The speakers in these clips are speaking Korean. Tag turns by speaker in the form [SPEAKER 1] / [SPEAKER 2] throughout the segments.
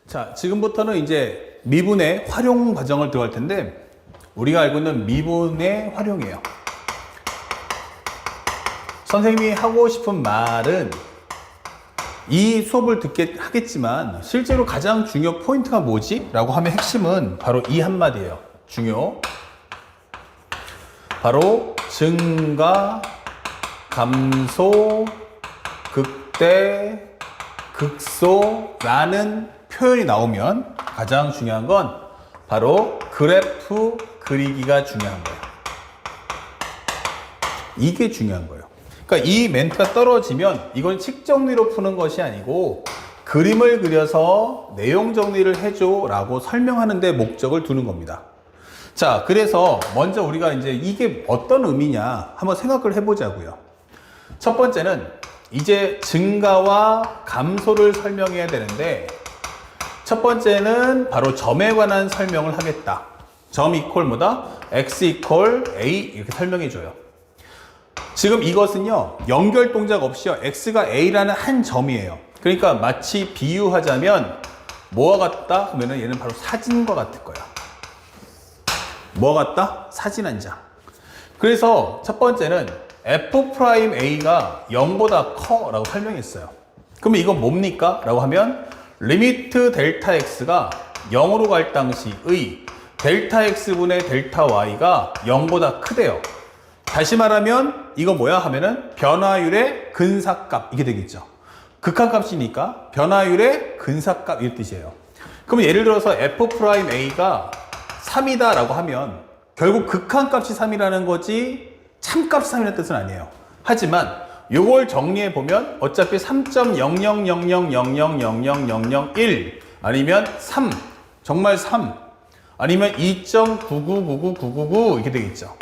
[SPEAKER 1] 자, 지금부터는 이제 미분의 활용 과정을 들어갈 텐데, 우리가 알고 있는 미분의 활용이에요. 선생님이 하고 싶은 말은 이 수업을 듣게 하겠지만 실제로 가장 중요 포인트가 뭐지? 라고 하면 핵심은 바로 이 한마디예요. 중요. 바로 증가, 감소, 극대, 극소라는 표현이 나오면 가장 중요한 건 바로 그래프 그리기가 중요한 거예요. 이게 중요한 거예요. 그러니까 이 멘트가 떨어지면 이건 식 정리로 푸는 것이 아니고 그림을 그려서 내용 정리를 해줘 라고 설명하는 데 목적을 두는 겁니다. 자, 그래서 먼저 우리가 이제 이게 어떤 의미냐 한번 생각을 해보자고요. 첫 번째는 이제 증가와 감소를 설명해야 되는데, 첫 번째는 바로 점에 관한 설명을 하겠다. 점 이퀄 뭐다? x 이퀄 a 이렇게 설명해 줘요. 지금 이것은요, 연결 동작 없이요, x가 a라는 한 점이에요. 그러니까 마치 비유하자면 뭐와 같다? 그러면은 얘는 바로 사진과 같을 거야. 뭐와 같다? 사진 한 장. 그래서 첫 번째는 f'a가 0보다 커 라고 설명했어요. 그러면 이건 뭡니까? 라고 하면 리미트 델타 x가 0으로 갈 당시의 델타 x분의 델타 y가 0보다 크대요. 다시 말하면 이거 뭐야 하면은 변화율의 근사값 이게 되겠죠. 극한값이니까 변화율의 근사값 이 뜻이에요. 그럼 예를 들어서 f'a가 3이다 라고 하면 결국 극한값이 3이라는 거지 참값이 3이라는 뜻은 아니에요. 하지만 이걸 정리해 보면 어차피 3.00000000001 아니면 3 정말 3 아니면 2.9999999 이렇게 되겠죠.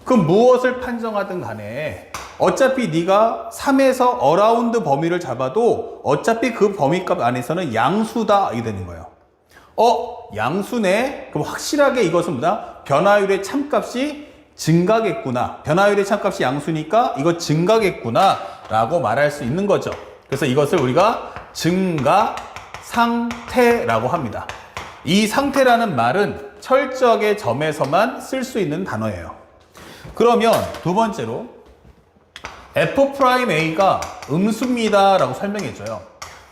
[SPEAKER 1] 그럼 무엇을 판정하든 간에 어차피 네가 3에서 어라운드 범위를 잡아도 어차피 그 범위값 안에서는 양수다 이게 되는 거예요. 양수네? 그럼 확실하게 이것은 뭐다? 변화율의 참값이 증가겠구나. 변화율의 참값이 양수니까 이거 증가겠구나 라고 말할 수 있는 거죠. 그래서 이것을 우리가 증가 상태라고 합니다. 이 상태라는 말은 철저하게 점에서만 쓸 수 있는 단어예요. 그러면 두 번째로 f'a가 음수입니다 라고 설명해줘요.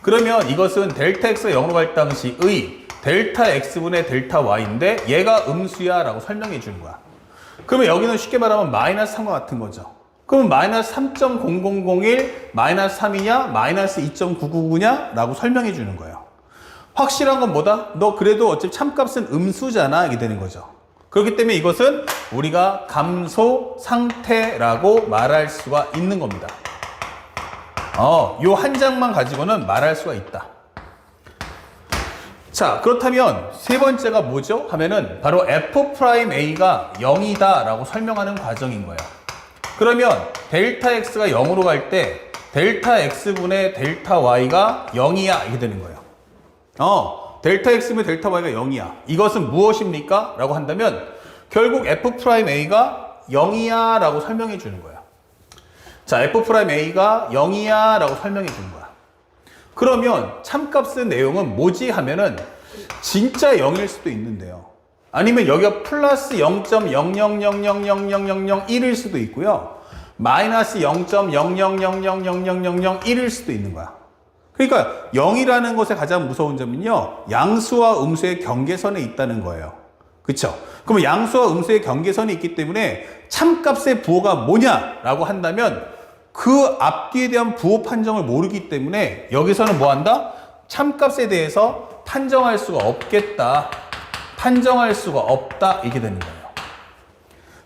[SPEAKER 1] 그러면 이것은 델타 x가 0으로 갈 당시의 델타 x분의 델타 y인데 얘가 음수야 라고 설명해 주는 거야. 그러면 여기는 쉽게 말하면 마이너스 3과 같은 거죠. 그러면 마이너스 3.0001 마이너스 3이냐 마이너스 2.999냐 라고 설명해 주는 거예요. 확실한 건 뭐다? 너 그래도 어차피 참값은 음수잖아 이게 되는 거죠. 그렇기 때문에 이것은 우리가 감소 상태라고 말할 수가 있는 겁니다. 요 한 장만 가지고는 말할 수가 있다. 자, 그렇다면 세 번째가 뭐죠? 하면은 바로 f'a가 0이다 라고 설명하는 과정인 거예요. 그러면 델타 x가 0으로 갈 때 델타 x분의 델타 y가 0이야 이게 되는 거예요. 델타 x분의 델타 y가 0이야. 이것은 무엇입니까? 라고 한다면 결국 f'a가 0이야 라고 설명해 주는 거예요. 자, f'a가 0이야 라고 설명해 주는 거야. 그러면 참값의 내용은 뭐지 하면은 진짜 0일 수도 있는데요. 아니면 여기가 플러스 0.000000001일 수도 있고요. 마이너스 0.000000001일 수도 있는 거야. 그러니까 0이라는 것의 가장 무서운 점은요, 양수와 음수의 경계선에 있다는 거예요. 그쵸? 그러면 양수와 음수의 경계선이 있기 때문에 참값의 부호가 뭐냐라고 한다면 그 앞뒤에 대한 부호 판정을 모르기 때문에 여기서는 뭐 한다? 참값에 대해서 판정할 수가 없겠다. 판정할 수가 없다. 이게 되는 거예요.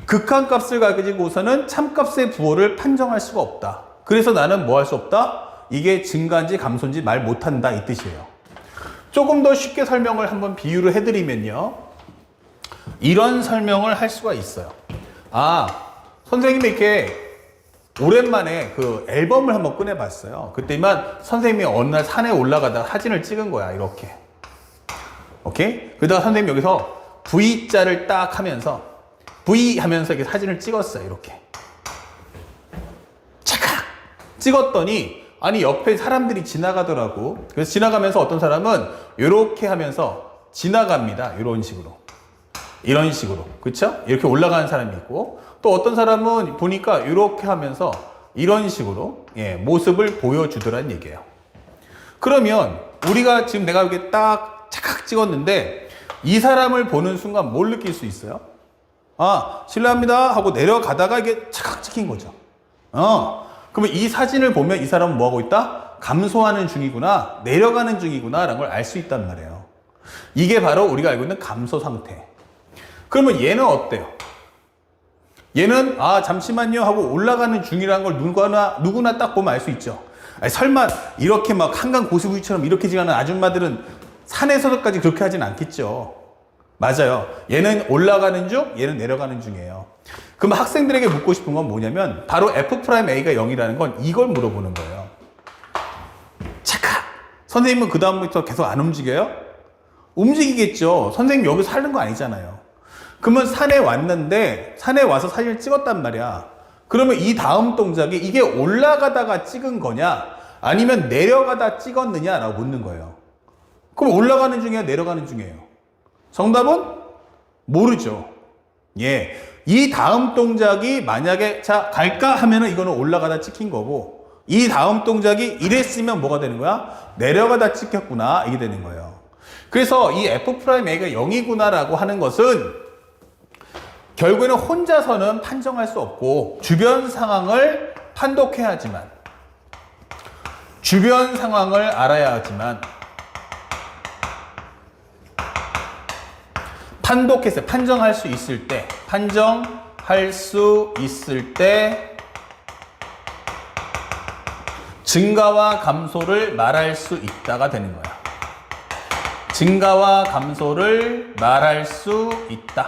[SPEAKER 1] 극한값을 가지고서는 참값의 부호를 판정할 수가 없다. 그래서 나는 뭐 할 수 없다? 이게 증가인지 감소인지 말 못한다 이 뜻이에요. 조금 더 쉽게 설명을 한번 비유를 해드리면요, 이런 설명을 할 수가 있어요. 선생님이 이렇게 오랜만에 그 앨범을 한번 꺼내봤어요. 그때만 선생님이 어느 날 산에 올라가다가 사진을 찍은 거야. 이렇게. 오케이? 그러다가 선생님이 여기서 V자를 딱 하면서 V 하면서 이렇게 사진을 찍었어요. 이렇게. 착각! 찍었더니 아니 옆에 사람들이 지나가더라고. 그래서 지나가면서 어떤 사람은 이렇게 하면서 지나갑니다. 이런 식으로. 이런 식으로. 그쵸? 이렇게 올라가는 사람이 있고, 또 어떤 사람은 보니까 이렇게 하면서 이런 식으로 모습을 보여주더란 얘기예요. 그러면 우리가 지금 내가 이렇게 딱 착각 찍었는데 이 사람을 보는 순간 뭘 느낄 수 있어요? 아, 실례합니다 하고 내려가다가 이게 착각 찍힌 거죠. 그러면 이 사진을 보면 이 사람은 뭐 하고 있다? 감소하는 중이구나, 내려가는 중이구나 라는 걸 알 수 있단 말이에요. 이게 바로 우리가 알고 있는 감소 상태. 그러면 얘는 어때요? 얘는 아 잠시만요 하고 올라가는 중이라는 걸 누구나 딱 보면 알 수 있죠. 아니, 설마 이렇게 막 한강 고수부위처럼 이렇게 지나는 아줌마들은 산에서까지 그렇게 하진 않겠죠. 맞아요. 얘는 올라가는 중, 얘는 내려가는 중이에요. 그럼 학생들에게 묻고 싶은 건 뭐냐면 바로 F'A가 0이라는 건 이걸 물어보는 거예요. 착각! 선생님은 그 다음부터 계속 안 움직여요? 움직이겠죠. 선생님 여기 사는 거 아니잖아요. 그러면 산에 왔는데 산에 와서 사진을 찍었단 말이야. 그러면 이 다음 동작이 이게 올라가다가 찍은 거냐 아니면 내려가다 찍었느냐라고 묻는 거예요. 그럼 올라가는 중이에요, 내려가는 중이에요? 정답은 모르죠. 예. 이 다음 동작이 만약에 자 갈까 하면은 이거는 올라가다 찍힌 거고, 이 다음 동작이 이랬으면 뭐가 되는 거야? 내려가다 찍혔구나, 이게 되는 거예요. 그래서 이 F'A가 0이구나 라고 하는 것은 결국에는 혼자서는 판정할 수 없고 주변 상황을 판독해야 하지만, 주변 상황을 알아야 하지만, 판정할 수 있을 때, 증가와 감소를 말할 수 있다가 되는 거야. 증가와 감소를 말할 수 있다.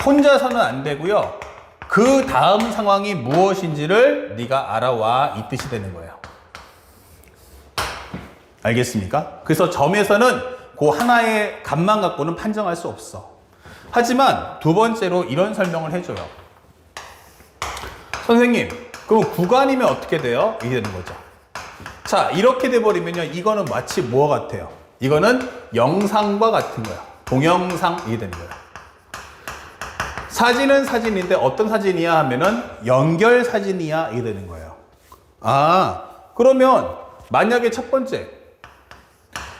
[SPEAKER 1] 혼자서는 안 되고요. 그 다음 상황이 무엇인지를 네가 알아와, 이 뜻이 되는 거예요. 알겠습니까? 그래서 점에서는 그 하나의 값만 갖고는 판정할 수 없어. 하지만 두 번째로 이런 설명을 해줘요. 선생님, 그럼 구간이면 어떻게 돼요? 이게 되는 거죠. 자, 이렇게 돼버리면요, 이거는 마치 뭐와 같아요? 이거는 영상과 같은 거야. 동영상, 이게 되는 거야. 사진은 사진인데 어떤 사진이야 하면은 연결 사진이야, 이게 되는 거예요. 아, 그러면 만약에 첫 번째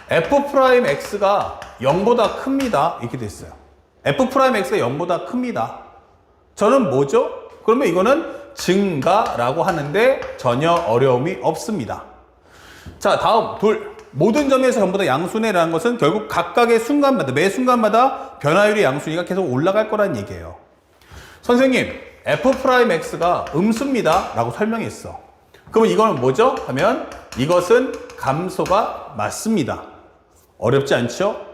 [SPEAKER 1] F'X가 0보다 큽니다. 이렇게 됐어요. F'X가 0보다 큽니다. 저는 뭐죠? 그러면 이거는 증가라고 하는데 전혀 어려움이 없습니다. 자, 다음 둘. 모든 점에서 전부 다 양수네라는 것은 결국 각각의 순간마다, 매 순간마다 변화율의 양수니까 계속 올라갈 거란 얘기예요. 선생님, F'X가 음수입니다 라고 설명했어. 그러면 이거는 뭐죠? 하면 이것은 감소가 맞습니다. 어렵지 않죠?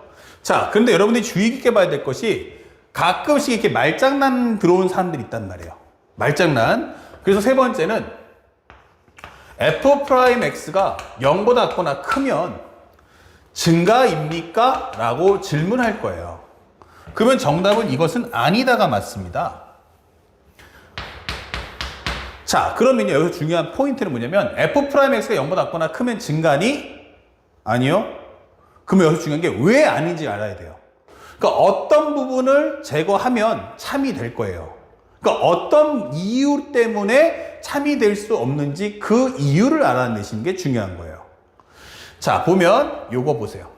[SPEAKER 1] 자, 그런데 여러분들이 주의 깊게 봐야 될 것이 가끔씩 이렇게 말장난 들어온 사람들이 있단 말이에요. 말장난. 그래서 세 번째는 F'X가 0보다 작거나 크면 증가입니까? 라고 질문할 거예요. 그러면 정답은 이것은 아니다가 맞습니다. 자, 그러면 여기서 중요한 포인트는 뭐냐면 F'X가 0보다 작거나 크면 증가니? 아니요. 그러면 여기서 중요한 게 왜 아닌지 알아야 돼요. 그러니까 어떤 부분을 제거하면 참이 될 거예요. 그러니까 어떤 이유 때문에 참이 될 수 없는지 그 이유를 알아내시는 게 중요한 거예요. 자, 보면 요거 보세요.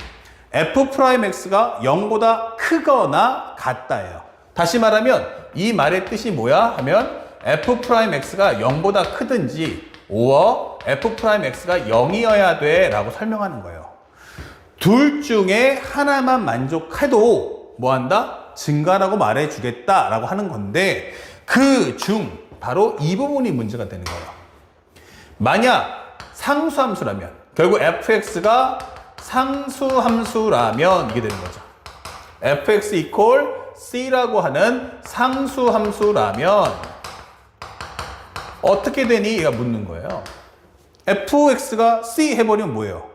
[SPEAKER 1] F'X가 0보다 크거나 같다예요. 다시 말하면 이 말의 뜻이 뭐야 하면 F'X가 0보다 크든지 or F'X가 0이어야 돼 라고 설명하는 거예요. 둘 중에 하나만 만족해도 뭐한다? 증가라고 말해주겠다 라고 하는 건데 그 중 바로 이 부분이 문제가 되는 거예요. 만약 상수함수라면, 결국 fx가 상수함수라면 이게 되는 거죠. fx equal c라고 하는 상수함수라면 어떻게 되니? 얘가 묻는 거예요. fx가 c 해버리면 뭐예요?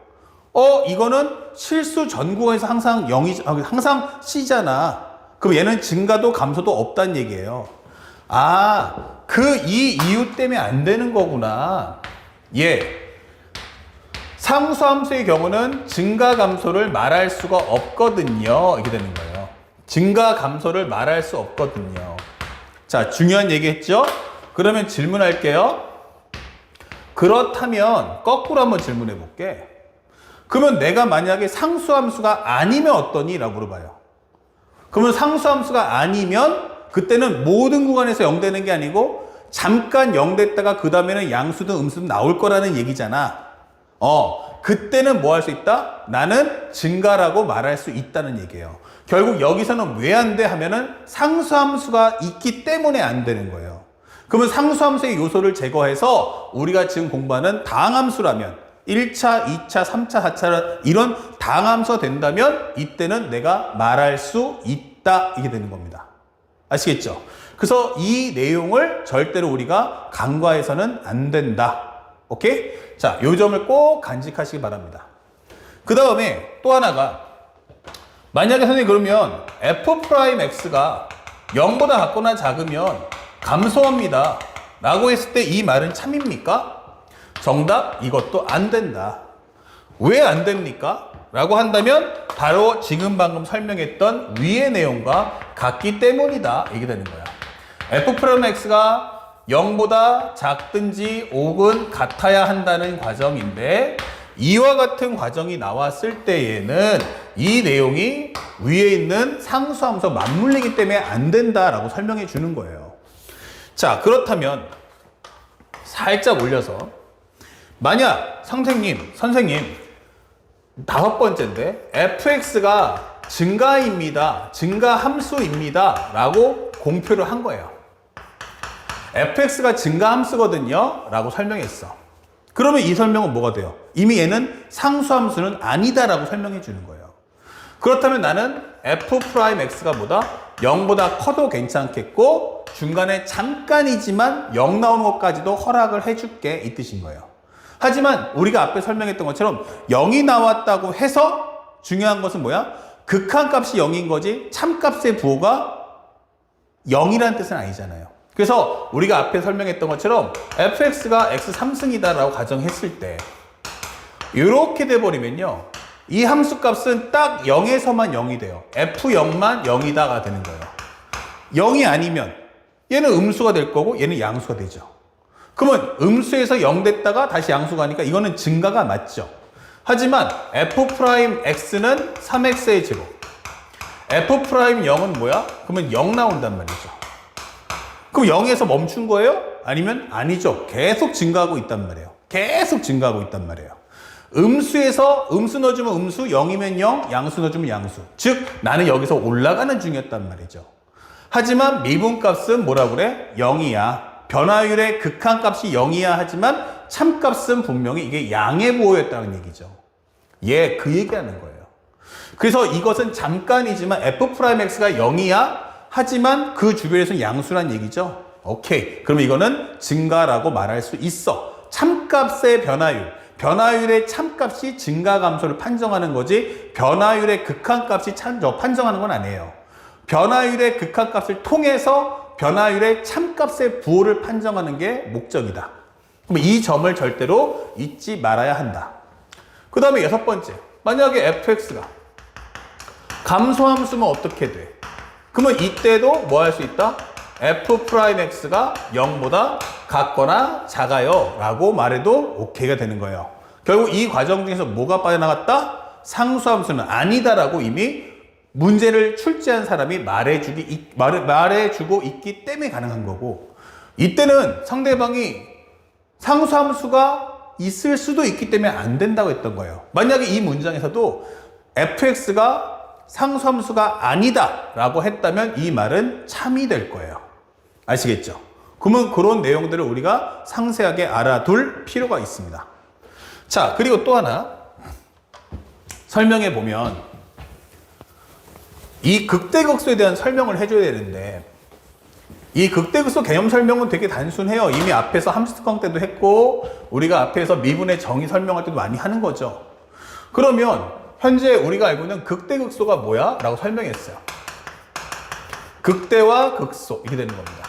[SPEAKER 1] 이거는 실수 전 구간에서 항상 0이, 항상 c잖아. 그럼 얘는 증가도 감소도 없다는 얘기예요. 아, 이 이유 때문에 안 되는 거구나. 예. 상수함수의 경우는 증가 감소를 말할 수가 없거든요. 이렇게 되는 거예요. 증가 감소를 말할 수 없거든요. 자, 중요한 얘기 했죠? 그러면 질문할게요. 그렇다면 거꾸로 한번 질문해 볼게. 그러면 내가 만약에 상수함수가 아니면 어떠니? 라고 물어봐요. 그러면 상수함수가 아니면 그때는 모든 구간에서 0 되는 게 아니고 잠깐 0 됐다가 그 다음에는 양수든 음수든 나올 거라는 얘기잖아. 그때는 뭐 할 수 있다? 나는 증가라고 말할 수 있다는 얘기예요. 결국 여기서는 왜 안 돼? 하면은 상수함수가 있기 때문에 안 되는 거예요. 그러면 상수함수의 요소를 제거해서 우리가 지금 공부하는 다항함수라면 1차, 2차, 3차, 4차 이런 다항함수가 된다면 이때는 내가 말할 수 있다. 이게 되는 겁니다. 아시겠죠? 그래서 이 내용을 절대로 우리가 간과해서는 안 된다. 오케이? 자, 요 점을 꼭 간직하시기 바랍니다. 그 다음에 또 하나가 만약에 선생님 그러면 f'x가 0보다 작거나 작으면 감소합니다. 라고 했을 때 이 말은 참입니까? 정답, 이것도 안 된다. 왜 안 됩니까? 라고 한다면 바로 지금 방금 설명했던 위의 내용과 같기 때문이다. 이게 되는 거야. f'x가 0보다 작든지 혹은 같아야 한다는 과정인데 이와 같은 과정이 나왔을 때에는 이 내용이 위에 있는 상수함수와 맞물리기 때문에 안 된다라고 설명해 주는 거예요. 자, 그렇다면 살짝 올려서 만약 선생님 5번째인데 fx가 증가입니다. 증가함수입니다. 라고 공표를 한 거예요. fx가 증가함수거든요. 라고 설명했어. 그러면 이 설명은 뭐가 돼요? 이미 얘는 상수함수는 아니다. 라고 설명해 주는 거예요. 그렇다면 나는 f'x가 뭐다? 0보다 커도 괜찮겠고 중간에 잠깐이지만 0 나오는 것까지도 허락을 해줄게. 이 뜻인 거예요. 하지만 우리가 앞에 설명했던 것처럼 0이 나왔다고 해서 중요한 것은 뭐야? 극한값이 0인 거지 참값의 부호가 0이라는 뜻은 아니잖아요. 그래서 우리가 앞에 설명했던 것처럼 fx가 x 3승이다 라고 가정했을 때 이렇게 돼버리면요, 이 함수값은 딱 0에서만 0이 돼요. f0만 0이다가 되는 거예요. 0이 아니면 얘는 음수가 될 거고 얘는 양수가 되죠. 그러면 음수에서 0 됐다가 다시 양수가 하니까 이거는 증가가 맞죠. 하지만 f'x는 3x의 제곱, f'0은 뭐야? 그러면 0 나온단 말이죠. 그럼 0에서 멈춘 거예요? 아니면 아니죠. 계속 증가하고 있단 말이에요. 계속 증가하고 있단 말이에요. 음수에서 음수 넣어주면 음수, 0이면 0, 양수 넣어주면 양수. 즉 나는 여기서 올라가는 중이었단 말이죠. 하지만 미분값은 뭐라 그래? 0이야. 변화율의 극한값이 0이야 하지만 참값은 분명히 이게 양의 부호였다는 얘기죠. 예, 그 얘기하는 거예요. 그래서 이것은 잠깐이지만 f'x가 0이야 하지만 그 주변에서는 양수란 얘기죠. 오케이. 그럼 이거는 증가라고 말할 수 있어. 참값의 변화율, 변화율의 참값이 증가 감소를 판정하는 거지 변화율의 극한값이 판정하는 건 아니에요. 변화율의 극한값을 통해서 변화율의 참값의 부호를 판정하는 게 목적이다. 그럼 이 점을 절대로 잊지 말아야 한다. 그 다음에 6번째. 만약에 fx가 감소함수면 어떻게 돼? 그러면 이때도 뭐 할 수 있다? f'x가 0보다 같거나 작아요 라고 말해도 오케이가 되는 거예요. 결국 이 과정 중에서 뭐가 빠져나갔다? 상수함수는 아니다 라고 이미 문제를 출제한 사람이 말해주고 있기 때문에 가능한 거고, 이때는 상대방이 상수함수가 있을 수도 있기 때문에 안 된다고 했던 거예요. 만약에 이 문장에서도 fx가 상수함수가 아니다 라고 했다면 이 말은 참이 될 거예요. 아시겠죠? 그러면 그런 내용들을 우리가 상세하게 알아둘 필요가 있습니다. 자, 그리고 또 하나 설명해 보면 이 극대극소에 대한 설명을 해줘야 되는데 이 극대극소 개념 설명은 되게 단순해요. 이미 앞에서 함수특강 때도 했고 우리가 앞에서 미분의 정의 설명할 때도 많이 하는 거죠. 그러면 현재 우리가 알고 있는 극대극소가 뭐야? 라고 설명했어요. 극대와 극소 이렇게 되는 겁니다.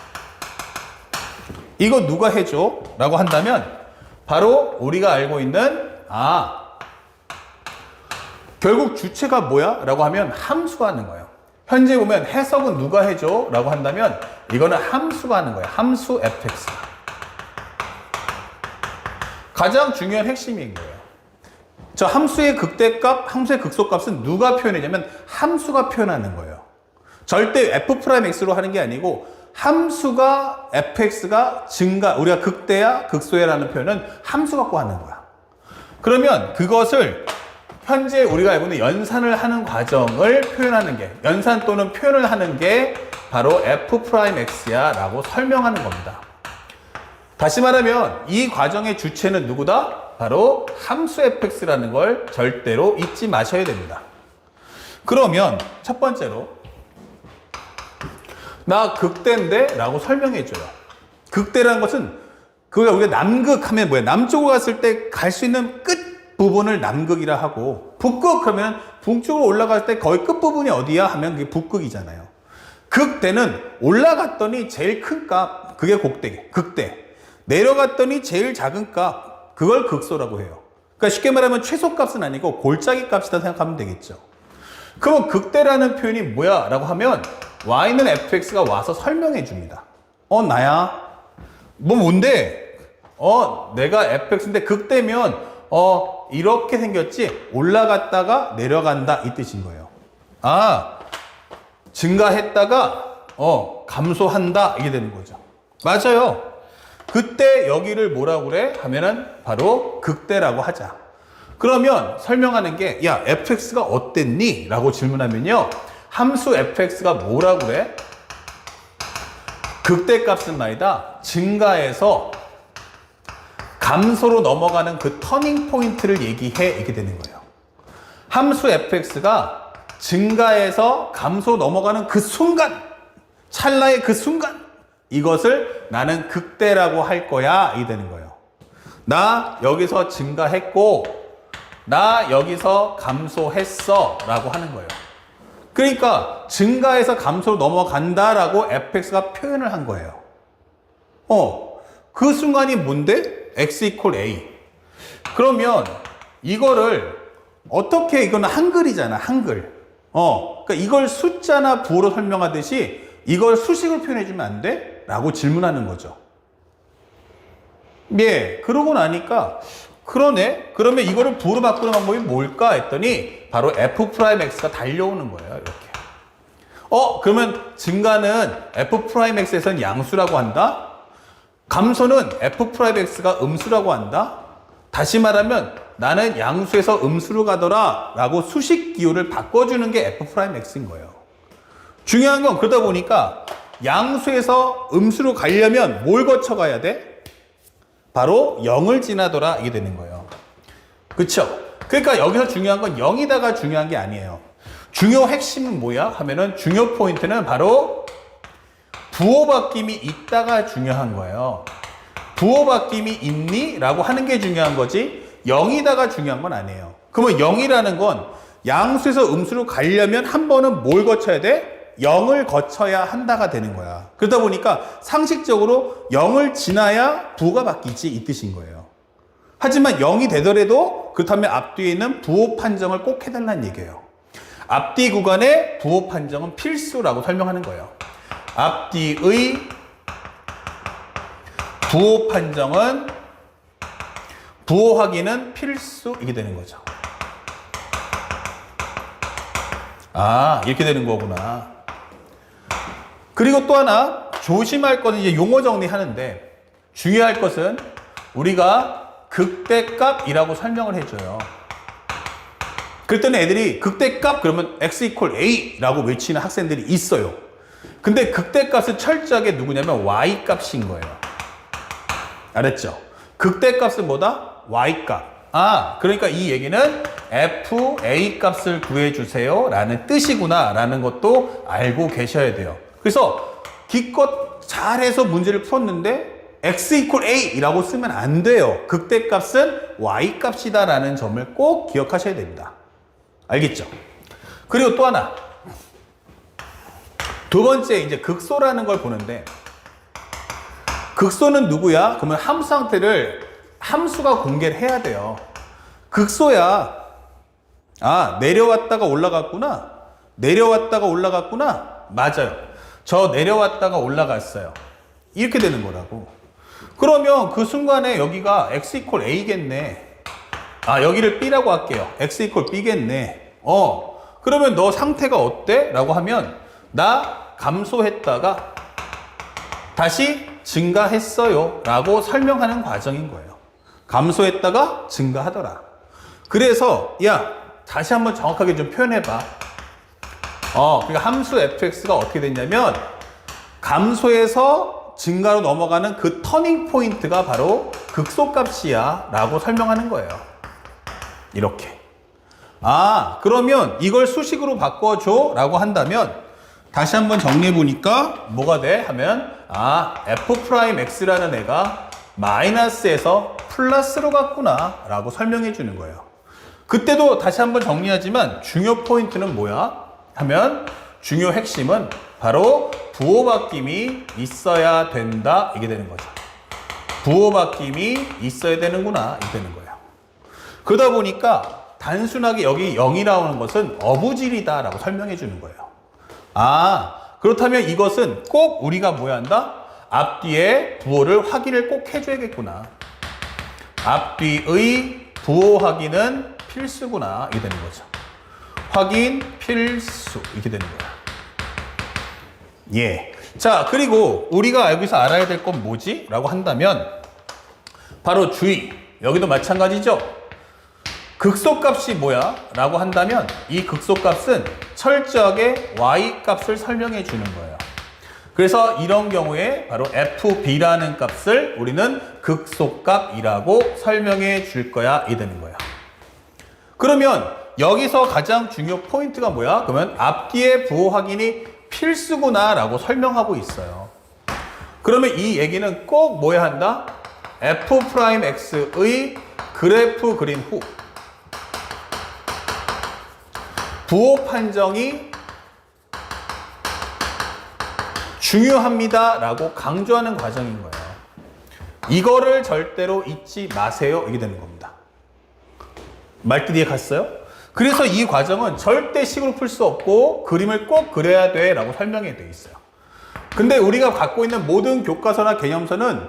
[SPEAKER 1] 이거 누가 해줘? 라고 한다면 바로 우리가 알고 있는 결국 주체가 뭐야? 라고 하면 함수가 하는 거예요. 현재 보면 해석은 누가 해줘? 라고 한다면 이거는 함수가 하는 거예요. 함수 fx. 가장 중요한 핵심인 거예요. 저 함수의 극대값, 함수의 극소값은 누가 표현하냐면 함수가 표현하는 거예요. 절대 f'x로 하는 게 아니고 함수가 fx가 증가, 우리가 극대야 극소야 라는 표현은 함수 갖고 하는 거야. 그러면 그것을 현재 우리가 알고 있는 연산을 하는 과정을 표현하는 게, 연산 또는 표현을 하는 게 바로 f'x야 라고 설명하는 겁니다. 다시 말하면 이 과정의 주체는 누구다? 바로 함수 fx라는 걸 절대로 잊지 마셔야 됩니다. 그러면 첫 번째로 나 극대인데 라고 설명해줘요. 극대라는 것은 우리가 남극하면 뭐야? 남쪽으로 갔을 때 갈 수 있는 끝 부분을 남극이라 하고, 북극 하면 북쪽으로 올라갈 때 거의 끝부분이 어디야? 하면 그게 북극이잖아요. 극대는 올라갔더니 제일 큰 값, 그게 극대. 내려갔더니 제일 작은 값, 그걸 극소라고 해요. 그러니까 쉽게 말하면 최소값은 아니고 골짜기 값이다 생각하면 되겠죠. 그럼 극대라는 표현이 뭐야? 라고 하면 y는 fx가 와서 설명해 줍니다. 나야? 뭔데? 내가 fx인데 극대면 이렇게 생겼지 올라갔다가 내려간다 이 뜻인 거예요. 증가했다가 감소한다 이게 되는 거죠. 맞아요. 그때 여기를 뭐라고 그래? 하면은 바로 극대라고 하자. 그러면 설명하는 게 야 fx가 어땠니? 라고 질문하면요. 함수 fx가 뭐라고 그래? 극대값은 말이다. 증가해서 감소로 넘어가는 그 터닝 포인트를 얘기해 이렇게 되는 거예요. 함수 fx가 증가해서 감소 넘어가는 그 순간, 찰나의 그 순간, 이것을 나는 극대라고 할 거야 이게 되는 거예요. 나 여기서 증가했고 나 여기서 감소했어 라고 하는 거예요. 그러니까 증가해서 감소로 넘어간다 라고 fx가 표현을 한 거예요. 그 순간이 뭔데? x equal a. 그러면 이거를 어떻게, 이거는 한글이잖아, 한글. 그러니까 이걸 숫자나 부호로 설명하듯이 이걸 수식으로 표현해 주면 안 돼? 라고 질문하는 거죠. 예, 그러고 나니까 그러네? 그러면 이거를 부호로 바꾸는 방법이 뭘까? 했더니 바로 f'x가 달려오는 거예요. 이렇게. 그러면 증가는 f'x에서는 양수라고 한다? 감소는 f'x가 음수라고 한다? 다시 말하면 나는 양수에서 음수로 가더라 라고 수식 기호를 바꿔주는 게 f'x인 거예요. 중요한 건 그러다 보니까 양수에서 음수로 가려면 뭘 거쳐가야 돼? 바로 0을 지나더라 이게 되는 거예요. 그쵸? 그러니까 여기서 중요한 건 0이다가 중요한 게 아니에요. 중요 핵심은 뭐야? 하면은 중요 포인트는 바로 부호 바뀜이 있다가 중요한 거예요. 부호 바뀜이 있니? 라고 하는 게 중요한 거지 0이다가 중요한 건 아니에요. 그러면 0이라는 건 양수에서 음수로 가려면 한 번은 뭘 거쳐야 돼? 0을 거쳐야 한다가 되는 거야. 그러다 보니까 상식적으로 0을 지나야 부호가 바뀌지 이 뜻인 거예요. 하지만 0이 되더라도 그렇다면 앞뒤에 있는 부호 판정을 꼭 해달라는 얘기예요. 앞뒤 구간의 부호 판정은 필수라고 설명하는 거예요. 앞뒤의 부호 판정은, 부호 확인은 필수 이게 되는 거죠. 이렇게 되는 거구나. 그리고 또 하나 조심할 것은 이제 용어 정리하는데 중요할 것은 우리가 극대값이라고 설명을 해줘요. 그랬더니 애들이 극대값 그러면 x equal a 라고 외치는 학생들이 있어요. 근데 극대값은 철저하게 누구냐면 y 값인 거예요. 알았죠? 극대값은 뭐다? y 값. 그러니까 이 얘기는 fa 값을 구해주세요 라는 뜻이구나 라는 것도 알고 계셔야 돼요. 그래서 기껏 잘해서 문제를 풀었는데 x equal a 라고 쓰면 안 돼요. 극대값은 y 값이다 라는 점을 꼭 기억하셔야 됩니다. 알겠죠? 그리고 또 하나, 두 번째 이제 극소라는 걸 보는데 극소는 누구야? 그러면 함수 상태를 함수가 공개를 해야 돼요. 극소야. 아, 내려왔다가 올라갔구나. 내려왔다가 올라갔구나. 맞아요. 저 내려왔다가 올라갔어요. 이렇게 되는 거라고. 그러면 그 순간에 여기가 x 이퀄 a겠네. 아, 여기를 b라고 할게요. x 이퀄 b겠네. 그러면 너 상태가 어때? 라고 하면 나 감소했다가 다시 증가했어요. 라고 설명하는 과정인 거예요. 감소했다가 증가하더라. 그래서 야, 다시 한번 정확하게 좀 표현해봐. 그러니까 함수 fx가 어떻게 됐냐면 감소해서 증가로 넘어가는 그 터닝 포인트가 바로 극소값이야 라고 설명하는 거예요. 이렇게. 아, 그러면 이걸 수식으로 바꿔줘 라고 한다면 다시 한번 정리해 보니까 뭐가 돼? 하면 f'x라는 애가 마이너스에서 플러스로 갔구나 라고 설명해 주는 거예요. 그때도 다시 한번 정리하지만 중요 포인트는 뭐야? 하면 중요 핵심은 바로 부호바뀜이 있어야 된다 이게 되는 거죠. 부호바뀜이 있어야 되는구나 이게 되는 거예요. 그러다 보니까 단순하게 여기 0이 나오는 것은 어부질이다 라고 설명해 주는 거예요. 아, 그렇다면 이것은 꼭 우리가 뭐야 한다? 앞뒤의 부호를 확인을 꼭 해줘야겠구나. 앞뒤의 부호 확인은 필수구나 이게 되는 거죠. 확인 필수 이렇게 되는 거야. 예. 자, 그리고 우리가 여기서 알아야 될 건 뭐지? 라고 한다면 바로 주의. 여기도 마찬가지죠. 극소값이 뭐야? 라고 한다면 이 극소값은 철저하게 y값을 설명해 주는 거예요. 그래서 이런 경우에 바로 fb라는 값을 우리는 극소값이라고 설명해 줄 거야 이 되는 거야. 그러면 여기서 가장 중요 포인트가 뭐야? 그러면 앞뒤의 부호 확인이 필수구나 라고 설명하고 있어요. 그러면 이 얘기는 꼭 뭐야 한다? f'x의 그래프 그린 후 부호 판정이 중요합니다 라고 강조하는 과정인 거예요. 이거를 절대로 잊지 마세요 이게 되는 겁니다. 말뜻 이해 갔어요? 그래서 이 과정은 절대 식으로 풀 수 없고 그림을 꼭 그려야 돼 라고 설명이 되어 있어요. 근데 우리가 갖고 있는 모든 교과서나 개념서는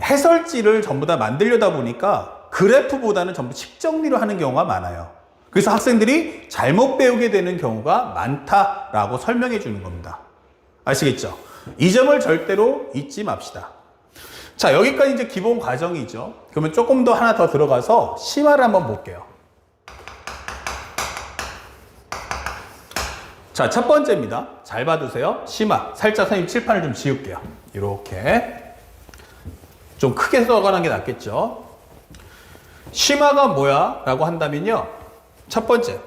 [SPEAKER 1] 해설지를 전부 다 만들려다 보니까 그래프보다는 전부 식정리로 하는 경우가 많아요. 그래서 학생들이 잘못 배우게 되는 경우가 많다라고 설명해 주는 겁니다. 아시겠죠? 이 점을 절대로 잊지 맙시다. 자, 여기까지 이제 기본 과정이죠. 그러면 조금 더 하나 더 들어가서 심화를 한번 볼게요. 자, 첫 번째입니다. 잘 봐두세요. 심화. 살짝 선생님 칠판을 좀 지울게요. 이렇게. 좀 크게 써가는 게 낫겠죠. 심화가 뭐야? 라고 한다면요. 첫 번째.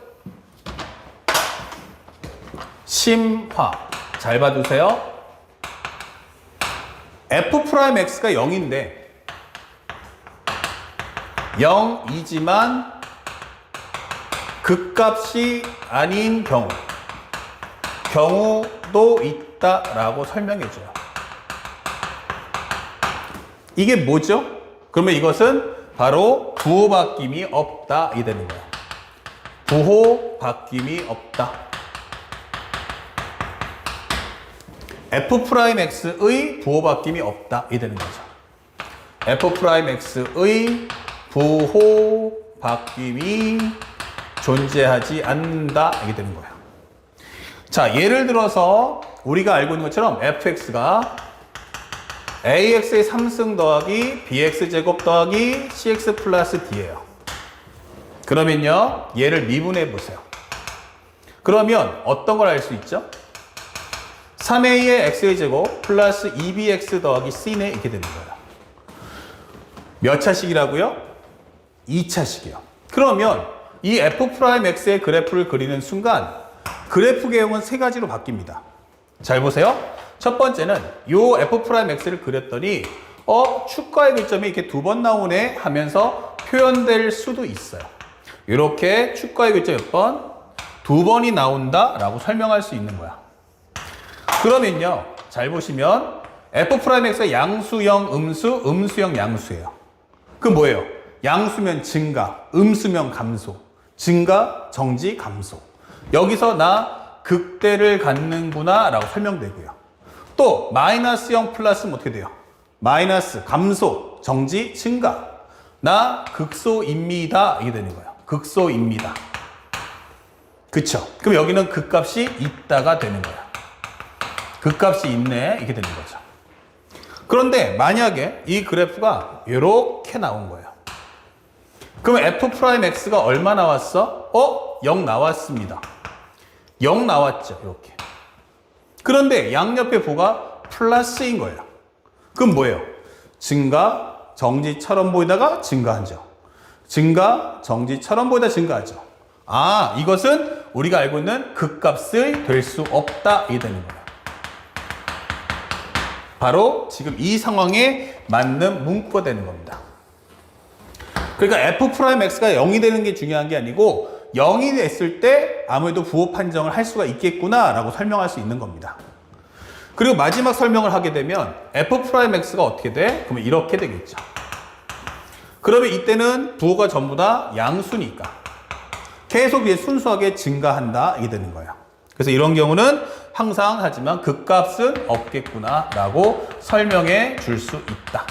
[SPEAKER 1] 심화. 잘 봐두세요. f'x가 0인데 0이지만 극값이 아닌 경우도 있다라고 설명해줘요. 이게 뭐죠? 그러면 이것은 바로 부호 바뀜이 없다 이 되는 거예요. 부호 바뀜이 없다. f'x의 부호 바뀜이 없다 이 되는 거죠. f'x의 부호 바뀜이 존재하지 않는다 이게 되는 거예요. 자, 예를 들어서 우리가 알고 있는 것처럼 fx가 ax의 3승 더하기 bx제곱 더하기 cx 플러스 d예요. 그러면요, 얘를 미분해 보세요. 그러면 어떤 걸 알 수 있죠? 3a의 x의 제곱 플러스 2bx 더하기 c네 이렇게 되는 거예요. 몇 차식이라고요? 2차식이요. 그러면 이 f'x의 그래프를 그리는 순간 그래프 개형은 세 가지로 바뀝니다. 잘 보세요. 첫 번째는 요 f'x를 그렸더니 축과의 글점이 이렇게 두 번 나오네 하면서 표현될 수도 있어요. 이렇게 축과의 글점 몇 번? 두 번이 나온다 라고 설명할 수 있는 거야. 그러면요, 잘 보시면 f'x가 양수형 음수, 음수형 양수예요. 그 뭐예요? 양수면 증가, 음수면 감소. 증가, 정지, 감소. 여기서 나 극대를 갖는구나 라고 설명되고요. 또 마이너스 0 플러스는 어떻게 돼요? 마이너스, 감소, 정지, 증가. 나 극소입니다. 이게 되는 거예요. 극소입니다. 그쵸? 그럼 여기는 극값이 있다가 되는 거야. 극값이 있네. 이게 되는 거죠. 그런데 만약에 이 그래프가 이렇게 나온 거예요. 그럼 f'x가 얼마 나왔어? 0 나왔습니다. 0 나왔죠. 이렇게. 그런데 양옆에 부가 플러스인 거예요. 그럼 뭐예요? 증가, 정지처럼 보이다가 증가하죠. 증가, 정지처럼 보이다 증가하죠. 아, 이것은 우리가 알고 있는 극값이 될 수 없다. 이게 되는 거예요. 바로 지금 이 상황에 맞는 문구가 되는 겁니다. 그러니까 f'x가 0이 되는 게 중요한 게 아니고 0이 됐을 때 아무래도 부호 판정을 할 수가 있겠구나 라고 설명할 수 있는 겁니다. 그리고 마지막 설명을 하게 되면 f'x가 어떻게 돼? 그러면 이렇게 되겠죠. 그러면 이때는 부호가 전부 다 양수니까 계속 이제 순수하게 증가한다 이게 되는 거예요. 그래서 이런 경우는 항상 하지만 극값은 없겠구나 라고 설명해 줄 수 있다.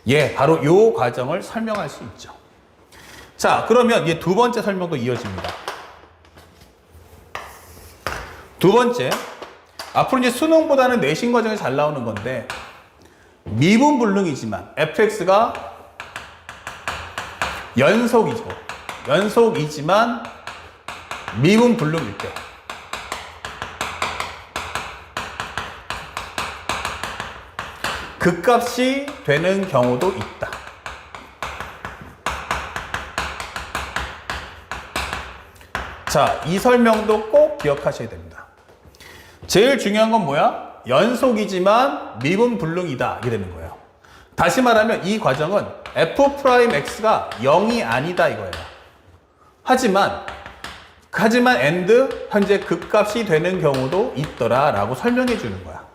[SPEAKER 1] 예, 바로 이 과정을 설명할 수 있죠. 자, 그러면 이제 두 번째 설명도 이어집니다. 두 번째, 앞으로 이제 수능보다는 내신 과정이 잘 나오는 건데 미분불능이지만 fx가 연속이지만 미분불능일 때 극값이 되는 경우도 있다. 자, 이 설명도 꼭 기억하셔야 됩니다. 제일 중요한 건 뭐야? 연속이지만 미분불능이다. 이게 되는 거예요. 다시 말하면 이 과정은 f'x가 0이 아니다 이거예요. 하지만 and 현재 극값이 되는 경우도 있더라 라고 설명해 주는 거야.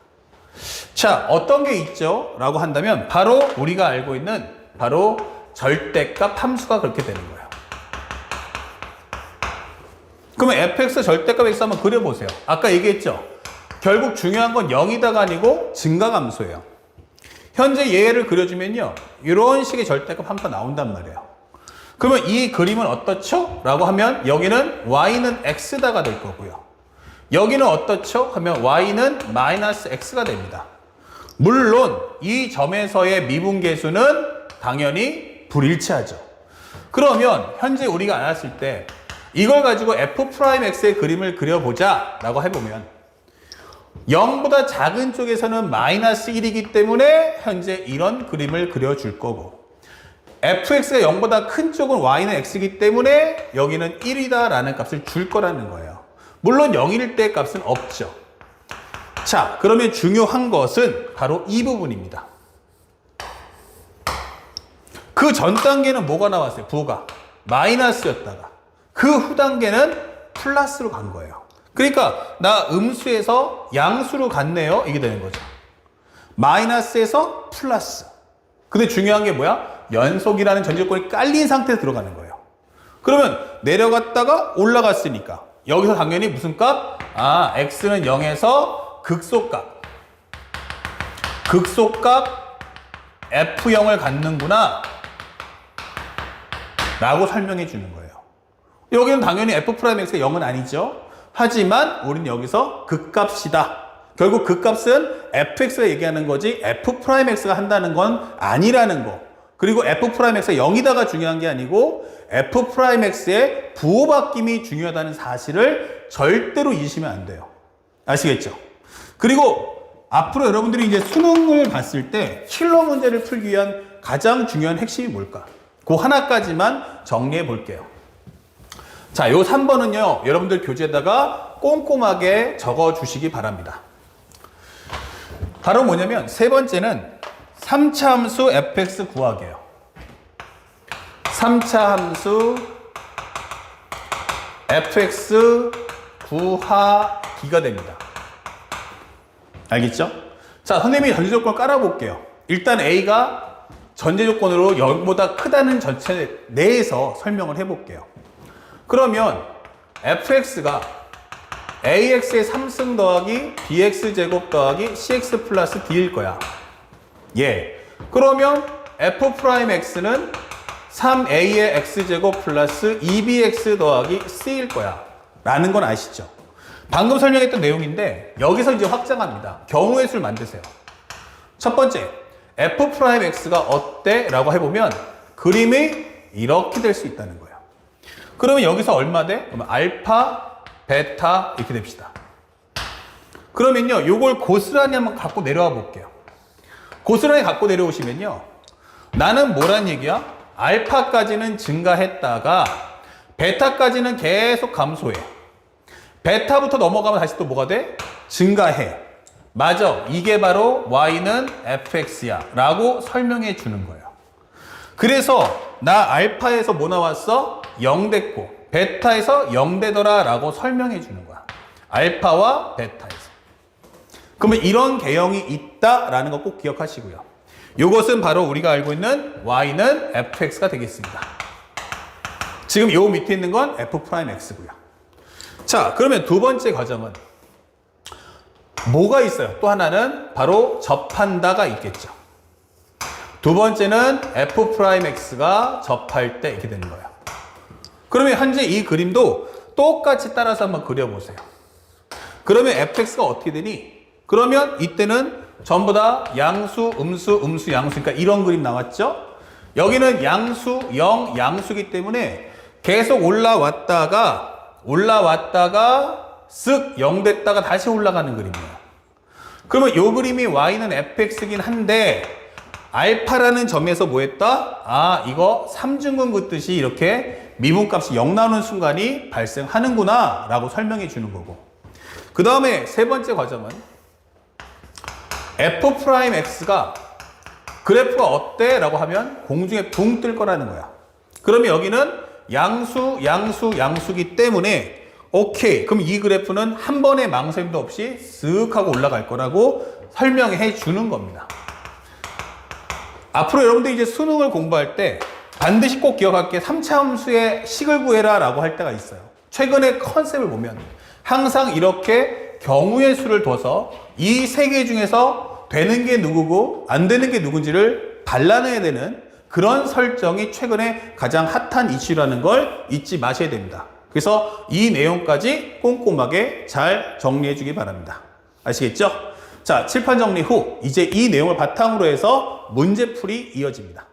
[SPEAKER 1] 자, 어떤 게 있죠? 라고 한다면 바로 우리가 알고 있는 바로 절대값 함수가 그렇게 되는 거예요. 그러면 fx 절대값 x 한번 그려보세요. 아까 얘기했죠? 결국 중요한 건 0이다가 아니고 증가함수예요. 현재 얘를 그려주면요, 이런 식의 절대값 함수가 나온단 말이에요. 그러면 이 그림은 어떻죠? 라고 하면 여기는 y는 x다가 될 거고요. 여기는 어떻죠? 하면 y는 마이너스 x가 됩니다. 물론 이 점에서의 미분계수는 당연히 불일치하죠. 그러면 현재 우리가 알았을 때 이걸 가지고 f'x의 그림을 그려보자 라고 해보면 0보다 작은 쪽에서는 마이너스 1이기 때문에 현재 이런 그림을 그려줄 거고 fx가 0보다 큰 쪽은 y는 x이기 때문에 여기는 1이다 라는 값을 줄 거라는 거예요. 물론 0일 때 값은 없죠. 자, 그러면 중요한 것은 바로 이 부분입니다. 그 전 단계는 뭐가 나왔어요? 부호가 마이너스였다가 그 후 단계는 플러스로 간 거예요. 그러니까 나 음수에서 양수로 갔네요. 이게 되는 거죠. 마이너스에서 플러스. 근데 중요한 게 뭐야? 연속이라는 전제조건이 깔린 상태에서 들어가는 거예요. 그러면 내려갔다가 올라갔으니까 여기서 당연히 무슨 값? 아, x는 0에서 극소값 f0을 갖는구나 라고 설명해 주는 거예요. 여기는 당연히 f'x가 0은 아니죠. 하지만 우리는 여기서 극값이다. 결국 극값은 fx가 얘기하는 거지 f'x가 한다는 건 아니라는 거. 그리고 f'x가 0이다가 중요한 게 아니고 f'x의 부호 바뀜이 중요하다는 사실을 절대로 잊으시면 안 돼요. 아시겠죠? 그리고 앞으로 여러분들이 이제 수능을 봤을 때 킬러 문제를 풀기 위한 가장 중요한 핵심이 뭘까? 그 하나까지만 정리해 볼게요. 자, 요 3번은요, 여러분들 교재에다가 꼼꼼하게 적어 주시기 바랍니다. 바로 뭐냐면, 세 번째는 3차 함수 fx 구하기예요. 3차 함수 fx 구하기가 됩니다. 알겠죠? 자, 선생님이 전제조건을 깔아볼게요. 일단 a가 전제 조건으로 0보다 크다는 전체 내에서 설명을 해볼게요. 그러면 fx가 ax의 3승 더하기 bx제곱 더하기 cx 플러스 d일 거야. 예. 그러면 f'x는 3a의 x제곱 플러스 2bx 더하기 c일 거야. 라는 건 아시죠? 방금 설명했던 내용인데 여기서 이제 확장합니다. 경우의 수를 만드세요. 첫 번째, f'x가 어때? 라고 해보면 그림이 이렇게 될 수 있다는 거예요. 그러면 여기서 얼마 돼? 그러면 알파, 베타 이렇게 됩시다. 그러면요, 요걸 고스란히 한번 갖고 내려와 볼게요. 고스란히 갖고 내려오시면요, 나는 뭐란 얘기야? 알파까지는 증가했다가 베타까지는 계속 감소해. 베타부터 넘어가면 다시 또 뭐가 돼? 증가해. 맞아. 이게 바로 y는 fx야 라고 설명해 주는 거예요. 그래서 나 알파에서 뭐 나왔어? 0 됐고 베타에서 0 되더라 라고 설명해 주는 거야. 알파와 베타에서. 그러면 이런 개형이 있다라는 거 꼭 기억하시고요. 이것은 바로 우리가 알고 있는 y는 fx가 되겠습니다. 지금 요 밑에 있는 건 f'x고요. 자, 그러면 두 번째 과정은 뭐가 있어요? 또 하나는 바로 접한다가 있겠죠. 두 번째는 f'x가 접할 때 이렇게 되는 거예요. 그러면 현재 이 그림도 똑같이 따라서 한번 그려보세요. 그러면 fx가 어떻게 되니? 그러면 이때는 전부 다 양수, 음수, 음수, 양수. 그러니까 이런 그림 나왔죠? 여기는 양수, 0, 양수기 때문에 계속 올라왔다가 쓱 0 됐다가 다시 올라가는 그림이에요. 그러면 이 그림이 y는 fx긴 한데 알파라는 점에서 뭐 했다? 아, 이거 삼중근 긋듯이 이렇게 미분값이 0 나오는 순간이 발생하는구나 라고 설명해 주는 거고, 그 다음에 세 번째 과정은 f'x가 그래프가 어때? 라고 하면 공중에 붕 뜰 거라는 거야. 그러면 여기는 양수, 양수, 양수기 때문에 오케이. 그럼 이 그래프는 한 번의 망설임도 없이 쓱 하고 올라갈 거라고 설명해 주는 겁니다. 앞으로 여러분들 이제 수능을 공부할 때 반드시 꼭 기억할 게 3차 함수의 식을 구해라 라고 할 때가 있어요. 최근에 컨셉을 보면 항상 이렇게 경우의 수를 둬서 이 세 개 중에서 되는 게 누구고 안 되는 게 누군지를 발라내야 되는 그런 설정이 최근에 가장 핫한 이슈라는 걸 잊지 마셔야 됩니다. 그래서 이 내용까지 꼼꼼하게 잘 정리해 주기 바랍니다. 아시겠죠? 자, 칠판 정리 후 이제 이 내용을 바탕으로 해서 문제풀이 이어집니다.